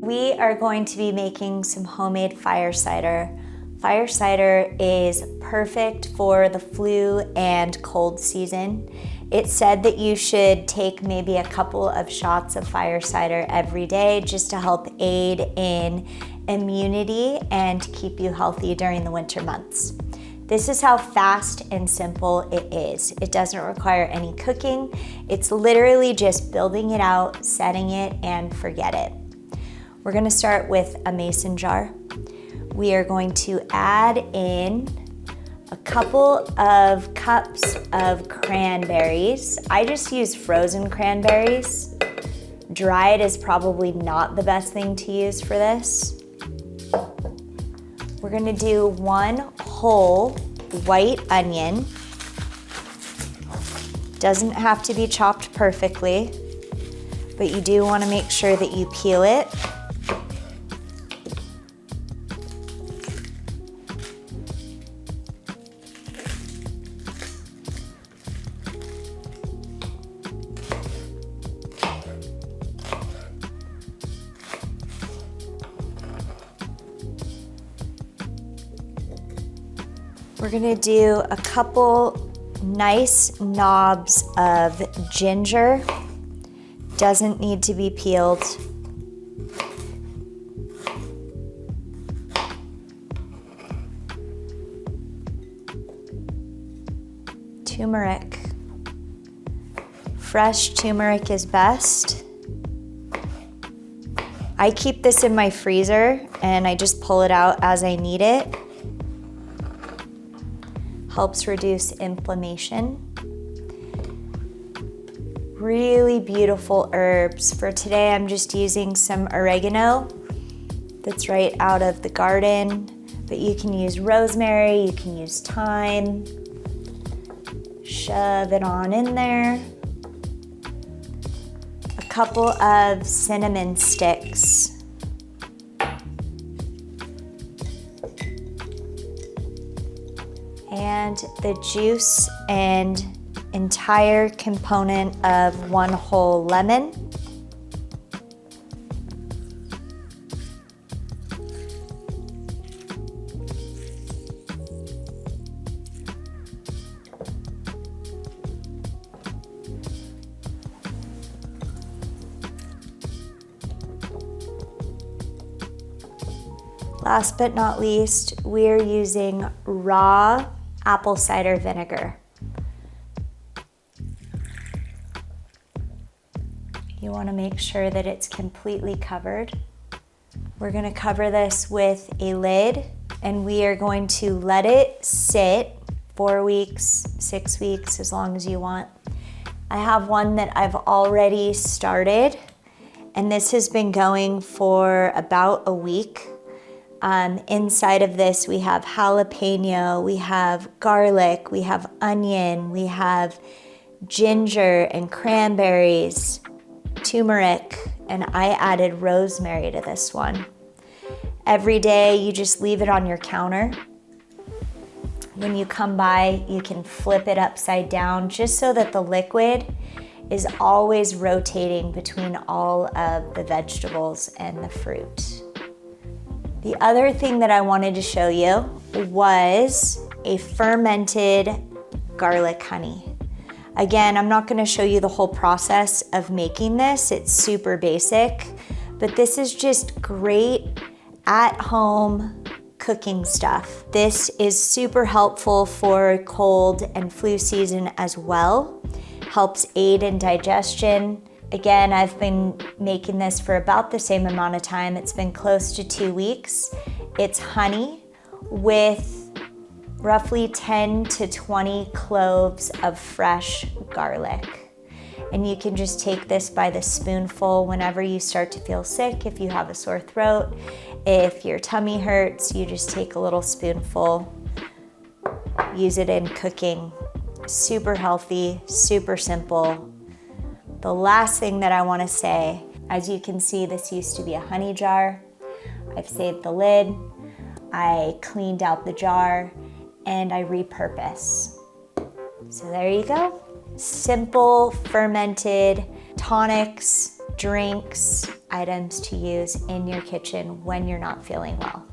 We are going to be making some homemade fire cider. Fire cider is perfect for the flu and cold season. It's said that you should take maybe a couple of shots of fire cider every day just to help aid in immunity and keep you healthy during the winter months. This is how fast and simple it is. It doesn't require any cooking. It's literally just building it out, setting it, and forget it. We're gonna start with a mason jar. We are going to add in a couple of cups of cranberries. I just use frozen cranberries. Dried is probably not the best thing to use for this. We're gonna do 1 whole white onion. Doesn't have to be chopped perfectly, but you do wanna make sure that you peel it. We're gonna do a couple nice knobs of ginger. Doesn't need to be peeled. Turmeric. Fresh turmeric is best. I keep this in my freezer and I just pull it out as I need it. Helps reduce inflammation. Really beautiful herbs. For today, I'm just using some oregano that's right out of the garden, but you can use rosemary, you can use thyme. Shove it on in there. A couple of cinnamon sticks. And the juice and entire component of 1 whole lemon. Last but not least, we're using raw apple cider vinegar. You want to make sure that it's completely covered. We're going to cover this with a lid and we are going to let it sit 4 weeks, 6 weeks, as long as you want. I have one that I've already started and this has been going for about a week. Inside of this, we have jalapeno, we have garlic, we have onion, we have ginger and cranberries, turmeric, and I added rosemary to this one. Every day, you just leave it on your counter. When you come by, you can flip it upside down just so that the liquid is always rotating between all of the vegetables and the fruit. The other thing that I wanted to show you was a fermented garlic honey. Again, I'm not gonna show you the whole process of making this. It's super basic, but this is just great at-home cooking stuff. This is super helpful for cold and flu season as well. Helps aid in digestion. Again, I've been making this for about the same amount of time. It's been close to 2 weeks. It's honey with roughly 10 to 20 cloves of fresh garlic. And you can just take this by the spoonful whenever you start to feel sick, if you have a sore throat, if your tummy hurts, you just take a little spoonful, use it in cooking. Super healthy, super simple. The last thing that I want to say, as you can see, this used to be a honey jar. I've saved the lid, I cleaned out the jar, and I repurpose. So there you go. Simple fermented tonics, drinks, items to use in your kitchen when you're not feeling well.